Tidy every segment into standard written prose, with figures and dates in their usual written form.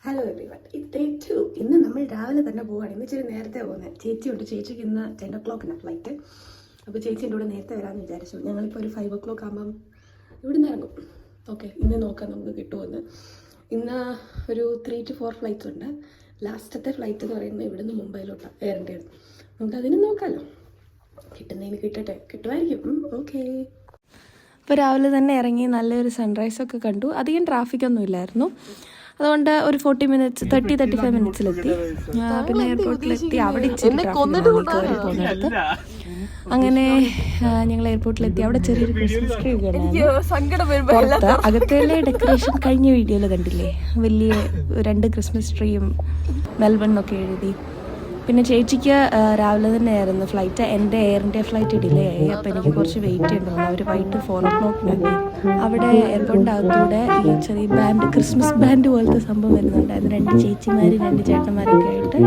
Hello everyone, day 2. ഇന്ന് നമ്മൾ രാവിലെ തന്നെ പോവുകയാണ്. ഇന്ന് ഇച്ചിരി നേരത്തെ പോകുന്നത്. ചേച്ചിയുണ്ട്, ചേച്ചിക്ക് ഇന്ന് 10 o'clock ഫ്ലൈറ്റ്. അപ്പോൾ ചേച്ചി എൻ്റെ കൂടെ നേരത്തെ വരാമെന്ന് വിചാരിച്ചു. ഞങ്ങളിപ്പോൾ ഒരു 5 o'clock ആകുമ്പം ഇവിടുന്ന് ഇറങ്ങും. ഓക്കെ, ഇന്ന് നോക്കാം നമുക്ക് കിട്ടുമെന്ന്. ഇന്ന് ഒരു 3 to 4 ഫ്ലൈറ്റ്സ് ഉണ്ട്. ലാസ്റ്റത്തെ ഫ്ലൈറ്റ് എന്ന് പറയുന്നത് ഇവിടുന്ന് മുംബൈയിലോട്ടാണ് എയർ ഇന്ത്യയാണ്. നമുക്കതിന് നോക്കാമല്ലോ. കിട്ടുന്നതിന് കിട്ടട്ടെ, കിട്ടുമായിരിക്കും. ഓക്കെ. അപ്പോൾ രാവിലെ തന്നെ ഇറങ്ങി നല്ലൊരു സൺറൈസൊക്കെ കണ്ടു. അധികം ട്രാഫിക്കൊന്നും ഇല്ലായിരുന്നു. അതുകൊണ്ട് ഒരു 30-35 മിനിറ്റ്സിലെത്തി. പിന്നെ എയർപോർട്ടിലെത്തി. അവിടെ ഇച്ചിരി കയറി പോകുന്നിടത്ത് അങ്ങനെ ഞങ്ങൾ എയർപോർട്ടിലെത്തി. അവിടെ ചെറിയൊരു ക്രിസ്മസ് ട്രീ പുറത്ത് അകത്തുള്ള ഡെക്കറേഷൻ കഴിഞ്ഞ വീഡിയോയിൽ കണ്ടില്ലേ, വലിയ 2 ക്രിസ്മസ് ട്രീയും മെൽബണിനൊക്കെ എഴുതി. പിന്നെ ചേച്ചിക്ക് രാവിലെ തന്നെ ആയിരുന്നു ഫ്ലൈറ്റ്. എൻ്റെ എയർ ഇന്ത്യ ഫ്ലൈറ്റ് ഡിലേ ആയി. അപ്പോൾ എനിക്ക് കുറച്ച് വെയിറ്റ് ചെയ്യണ്ടല്ലോ. അവർ വൈകിട്ട് 4 o'clock അവിടെ എയർപോർട്ടിൻ്റെ അകത്തൂടെ ഈ ചെറിയ ബാൻഡ്, ക്രിസ്മസ് ബാൻഡ് പോലത്തെ സംഭവം വരുന്നുണ്ടായിരുന്നു. 2 ചേച്ചിമാർ 2 ചേട്ടന്മാരൊക്കെ ആയിട്ട്.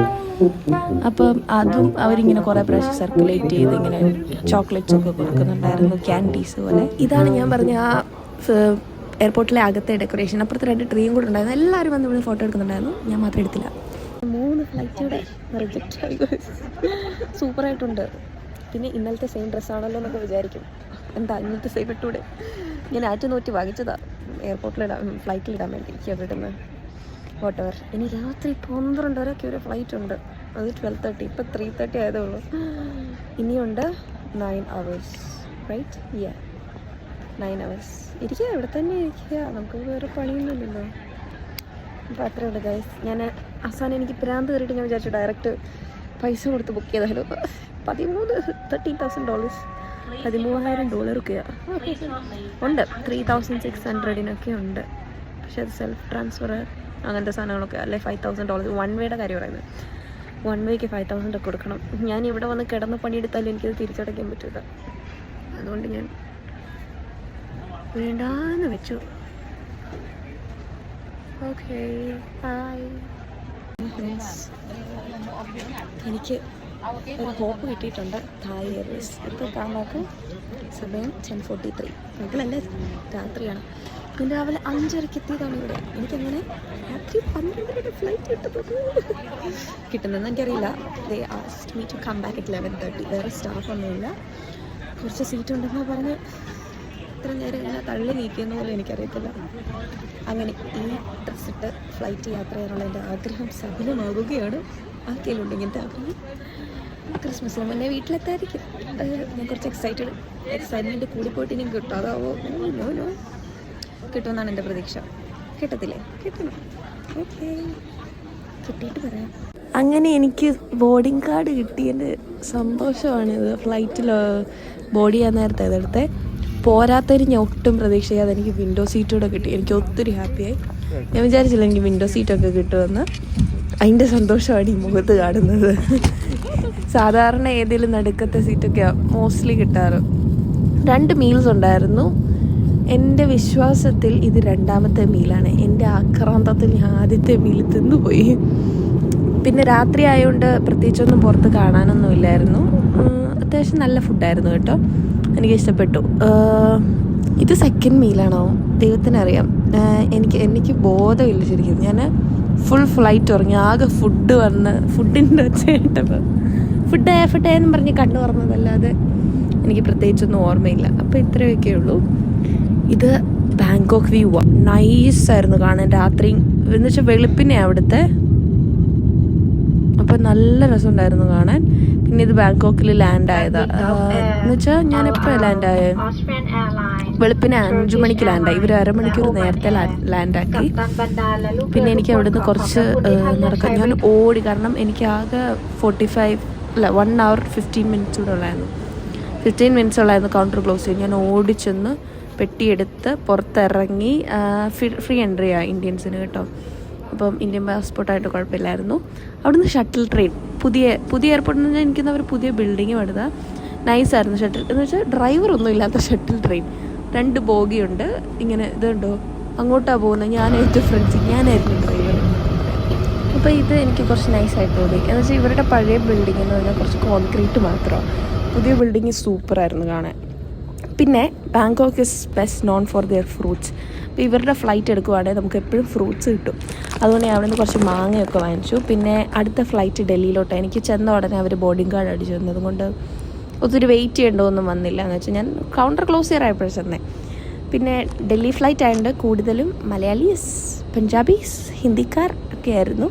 അപ്പം അതും അവരിങ്ങനെ കുറേ പ്രാവശ്യം സർക്കുലേറ്റ് ചെയ്ത് ഇങ്ങനെ ചോക്ലേറ്റ്സ് ഒക്കെ കൊടുക്കുന്നുണ്ടായിരുന്നു, ക്യാൻഡീസ് പോലെ. ഇതാണ് ഞാൻ പറഞ്ഞ ആ എയർപോർട്ടിലെ അകത്തെ ഡെക്കറേഷൻ. അപ്പുറത്ത് 2 ട്രീയും കൂടെ ഉണ്ടായിരുന്നു. എല്ലാവരും വന്ന് ഇവിടെ ഫോട്ടോ എടുക്കുന്നുണ്ടായിരുന്നു. ഞാൻ മാത്രം എടുത്തില്ല. 3 ഫ്ലൈറ്റൂടെ റിജക്റ്റ് ആയി. സൂപ്പറായിട്ടുണ്ട്. പിന്നെ ഇന്നലത്തെ സെയിം ഡ്രസ്സാണല്ലോ എന്നൊക്കെ വിചാരിക്കും. എന്താ ഇന്നത്തെ സെയിം ഇട്ടൂടെ? ഞാൻ നോറ്റി വാങ്ങിച്ചതാണ് എയർപോർട്ടിലിടാൻ, ഫ്ലൈറ്റിലിടാൻ വേണ്ടി. എനിക്ക് അവിടെ നിന്ന് വോട്ടവർ. ഇനി രാത്രി 12 വരെയൊക്കെ ഒരു ഫ്ലൈറ്റ് ഉണ്ട്. അത് 12:30. ഇപ്പം 3:30 ആയതേ ഉള്ളൂ. ഇനിയുണ്ട് 9 hours, റൈറ്റ്? 9 hours ഇരിക്കുക. ഇവിടെ തന്നെ ഇരിക്കുക. നമുക്ക് വേറെ പണിയൊന്നുമില്ലല്ലോ. അപ്പോൾ അത്രേ ഉള്ളൂ ഗൈസ്. ഞാൻ അവസാനം എനിക്ക് ഭ്രാന്ത് കയറിയിട്ട് ഞാൻ വിചാരിച്ചു ഡയറക്റ്റ് പൈസ കൊടുത്ത് ബുക്ക് ചെയ്താലോ. $13,000 $13,000 ഉണ്ട്. 3,600 ഉണ്ട്. പക്ഷെ അത് സെൽഫ് ട്രാൻസ്ഫർ അങ്ങനത്തെ സാധനങ്ങളൊക്കെ അല്ലെ. $5,000 1 വേയുടെ കാര്യം പറയുന്നത്. 1 വേക്ക് 5,000 കൊടുക്കണം. ഞാൻ ഇവിടെ വന്ന് കിടന്ന് പണിയെടുത്താലും എനിക്കത് തിരിച്ചടയ്ക്കാൻ പറ്റില്ല. അതുകൊണ്ട് ഞാൻ വേണ്ടാന്ന് വെച്ചു. Okay, bye. എനിക്ക് ഒരു ഹോപ്പ് കിട്ടിയിട്ടുണ്ട്. Thai Airways. ഇപ്പോൾ കാണാക്ക് സമയം 10:43. മക്കളല്ലേ, രാത്രിയാണ്. ഞാൻ രാവിലെ 5:30 എത്തിയതാണ് ഇവിടെ. എനിക്കങ്ങനെ രാത്രി 12 ഫ്ലൈറ്റ് കിട്ടുന്നതെന്ന് എനിക്കറിയില്ല. They asked me to come back at 11:30. വേറെ സ്റ്റാഫൊന്നുമില്ല. കുറച്ച് സീറ്റ് ഉണ്ടെന്നാണ് പറഞ്ഞ് ഇത്ര നേരം ഇങ്ങനെ തള്ളി നീക്കിയെന്ന് പോലും എനിക്കറിയത്തില്ല. അങ്ങനെ ഈ ഡ്രസ്സിട്ട് ഫ്ലൈറ്റ് യാത്ര ചെയ്യാനുള്ള എൻ്റെ ആഗ്രഹം സഫലമാകുകയാണ്. ആർക്കെങ്കിലുണ്ട് ഇങ്ങനത്തെ ആഗ്രഹം? ക്രിസ്മസിന് മുന്നേ വീട്ടിലെത്തായിരിക്കും. ഞാൻ കുറച്ച് എക്സൈറ്റ്മെൻറ്റ് കൂടിപ്പോയിട്ട് ഇനി കിട്ടും. അതാവോ നോ കിട്ടുമെന്നാണ് എൻ്റെ പ്രതീക്ഷ. കിട്ടത്തില്ലേ? കിട്ടണം. ഓക്കെ, കിട്ടിയിട്ട് പറയാം. അങ്ങനെ എനിക്ക് ബോർഡിംഗ് കാർഡ് കിട്ടിയതിൻ്റെ സന്തോഷമാണിത്. ഫ്ലൈറ്റിൽ ബോർഡ് ചെയ്യാൻ നേരത്തെ ഇതെടുത്തേ. പോരാത്തതിന് ഞാൻ ഒട്ടും പ്രതീക്ഷിക്കാതെ എനിക്ക് വിൻഡോ സീറ്റൂടെ കിട്ടി. എനിക്ക് ഒത്തിരി ഹാപ്പിയായി. ഞാൻ വിചാരിച്ചില്ല എനിക്ക് വിൻഡോ സീറ്റൊക്കെ കിട്ടുമെന്ന്. അതിൻ്റെ സന്തോഷമാണ് ഈ മുഖത്ത് കാണുന്നത്. സാധാരണ ഏതെങ്കിലും നടുക്കത്തെ സീറ്റൊക്കെയാണ് മോസ്റ്റ്ലി കിട്ടാറ്. 2 മീൽസ് ഉണ്ടായിരുന്നു. എൻ്റെ വിശ്വാസത്തിൽ ഇത് 2ാമത്തെ മീലാണ്. എൻ്റെ ആക്രാന്തത്തിൽ ഞാൻ ആദ്യത്തെ മീൽ തിന്നുപോയി. പിന്നെ രാത്രി ആയതുകൊണ്ട് പ്രത്യേകിച്ചൊന്നും പുറത്ത് കാണാനൊന്നും ഇല്ലായിരുന്നു. അത്യാവശ്യം നല്ല ഫുഡായിരുന്നു കേട്ടോ. എനിക്കിഷ്ടപ്പെട്ടു. ഇത് 2nd മീലാണോ ദൈവത്തിനറിയാം. എനിക്ക് ബോധമില്ല ശരിക്കും. ഞാൻ ഫുൾ ഫ്ലൈറ്റ് ഉറങ്ങി. ആകെ ഫുഡിൻ്റെ ഒച്ചയായിട്ടപ്പോൾ ഫുഡായെന്ന് പറഞ്ഞ് കണ്ണു തുറന്നതല്ലാതെ എനിക്ക് പ്രത്യേകിച്ചൊന്നും ഓർമ്മയില്ല. അപ്പോൾ ഇത്രയൊക്കെ ഉള്ളൂ. ഇത് ബാങ്കോക്ക് വ്യൂ. നൈസായിരുന്നു കാണാൻ. രാത്രി എന്ന് വെച്ചാൽ വെളുപ്പിനെ അവിടുത്തെ. അപ്പോൾ നല്ല രസമുണ്ടായിരുന്നു കാണാൻ. പിന്നെ ഇത് ബാങ്കോക്കിൽ ലാൻഡ് ആയതാ. എന്ന് വെച്ചാൽ ഞാൻ എപ്പോൾ ലാൻഡ് ആയത്? വെളുപ്പിന് 5 മണിക്ക് ലാൻഡായി. ഇവർ 1/2 മണിക്കൂർ നേരത്തെ ലാൻഡാക്കി. പിന്നെ എനിക്ക് അവിടുന്ന് കുറച്ച് നടക്കാം. ഞാൻ ഓടി. കാരണം എനിക്ക് ആകെ 1 hour 15 minutes കൂടെ ഉള്ളായിരുന്നു. 15 minutes ഉള്ളായിരുന്നു കൗണ്ടർ ക്ലോസ് ചെയ്യും. ഞാൻ ഓടിച്ചെന്ന് പെട്ടിയെടുത്ത് പുറത്തിറങ്ങി. ഫ്രീ എൻട്രിയാണ് ഇന്ത്യൻസിന് കേട്ടോ. അപ്പം ഇന്ത്യൻ പാസ്പോർട്ടായിട്ട് കുഴപ്പമില്ലായിരുന്നു. അവിടുന്ന് ഷട്ടിൽ ട്രെയിൻ, പുതിയ എയർപോർട്ടിൽ നിന്ന് എനിക്കൊന്ന് അവർ പുതിയ ബിൽഡിങ് പണിതാ. നൈസായിരുന്നു ഷട്ടിൽ എന്ന് വെച്ചാൽ ഡ്രൈവറൊന്നും ഇല്ലാത്ത ഷട്ടിൽ ട്രെയിൻ. 2 ബോഗിയുണ്ട്. ഇങ്ങനെ ഇതുണ്ടോ, അങ്ങോട്ടാണ് പോകുന്നത്. ഞാനായിട്ട് ഞാനായിരുന്നു ഡ്രൈവർ. അപ്പോൾ ഇത് എനിക്ക് കുറച്ച് നൈസായിട്ട് തോന്നി. എന്ന് വെച്ചാൽ ഇവരുടെ പഴയ ബിൽഡിംഗ് എന്ന് പറഞ്ഞാൽ കുറച്ച് കോൺക്രീറ്റ് മാത്രമാണ്. പുതിയ ബിൽഡിങ് സൂപ്പറായിരുന്നു കാണാൻ. പിന്നെ Bangkok is best known for their fruits. അപ്പോൾ ഇവരുടെ ഫ്ലൈറ്റ് എടുക്കുവാണെങ്കിൽ നമുക്ക് എപ്പോഴും ഫ്രൂട്ട്സ് കിട്ടും. അതുകൊണ്ട് ഞാൻ അവിടെ നിന്ന് കുറച്ച് മാങ്ങയൊക്കെ വാങ്ങിച്ചു. പിന്നെ അടുത്ത ഫ്ലൈറ്റ് ഡൽഹിയിലോട്ട്. എനിക്ക് ചെന്ന ഉടനെ അവർ ബോർഡിംഗ് കാർഡ് അടിച്ചു തന്നു. അതുകൊണ്ട് ഒത്തിരി വെയിറ്റ് ചെയ്യേണ്ടതൊന്നും വന്നില്ല. എന്ന് വെച്ചാൽ ഞാൻ കൗണ്ടർ ക്ലോസ് ചെയ്യാറായപ്പോഴും തന്നെ. പിന്നെ ഡൽഹി ഫ്ലൈറ്റ് ആയതുകൊണ്ട് കൂടുതലും മലയാളീസ്, പഞ്ചാബീസ്, ഹിന്ദിക്കാർ ഒക്കെ ആയിരുന്നു.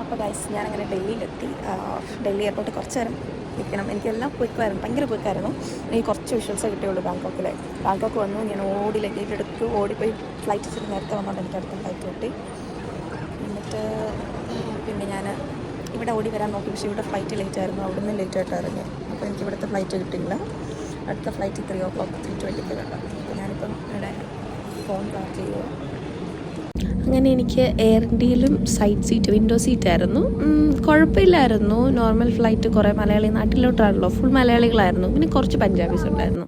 അപ്പോൾ ഗൈസ് ഞാനങ്ങനെ ഡൽഹിയിലെത്തി. ഡൽഹി എയർപോർട്ട് കുറച്ച് നേരം നിൽക്കണം. എനിക്കെല്ലാം ക്വിക്കായിരുന്നു, ഭയങ്കര ക്വിക്കായിരുന്നു. എനിക്ക് കുറച്ച് വിഷ്വൽസേ കിട്ടിയുള്ളൂ ബാങ്കോക്കിലെ. ബാങ്കോക്ക് വന്നു, ഞാൻ ഓടി ലഗേജ് എടുത്തു, ഓടിപ്പോയി ഫ്ലൈറ്റ് ഇച്ചിരി നേരത്തെ വന്നുകൊണ്ട് എനിക്ക് അടുത്ത ഫ്ലൈറ്റ് കിട്ടി. എന്നിട്ട് പിന്നെ ഞാൻ ഇവിടെ ഓടി വരാൻ നോക്കി. പക്ഷേ ഇവിടെ ഫ്ലൈറ്റ് ലേറ്റ് ആയിരുന്നു, അവിടെ നിന്ന് ലേറ്റ് ആയിട്ട് ഇറങ്ങി. അപ്പോൾ എനിക്ക് ഇവിടുത്തെ ഫ്ലൈറ്റ് കിട്ടിയില്ല. അടുത്ത ഫ്ലൈറ്റ് 3:00 3:20 അപ്പോൾ ഞാനിപ്പം ഇവിടെ ഫോൺ ചാർജ് ചെയ്യുക. അങ്ങനെ എനിക്ക് എയർ ഇന്ത്യയിലും സൈഡ് സീറ്റ്, വിൻഡോ സീറ്റായിരുന്നു. കുഴപ്പമില്ലായിരുന്നു. Normal flight. കുറേ മലയാളി നാട്ടിലോട്ടാണല്ലോ, ഫുൾ മലയാളികളായിരുന്നു. പിന്നെ കുറച്ച് പഞ്ചാബീസ് ഉണ്ടായിരുന്നു.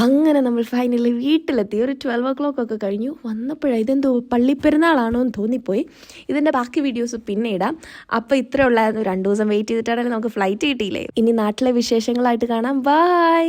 അങ്ങനെ നമ്മൾ ഫൈനലി വീട്ടിലെത്തി. ഒരു 12:00 ഒക്കെ കഴിഞ്ഞു. വന്നപ്പോഴാണ് ഇതെന്തോ പള്ളിപ്പെരുന്നാളാണോ എന്ന് തോന്നിപ്പോയി. ഇതിൻ്റെ ബാക്കി വീഡിയോസ് പിന്നെ ഇടാം. അപ്പോൾ ഇത്രേ ഉള്ളായിരുന്നു. 2 ദിവസം വെയിറ്റ് ചെയ്തിട്ടാണെങ്കിൽ നമുക്ക് ഫ്ലൈറ്റ് കിട്ടിയില്ലേ. ഇനി നാട്ടിലെ വിശേഷങ്ങളായിട്ട് കാണാം. ബൈ.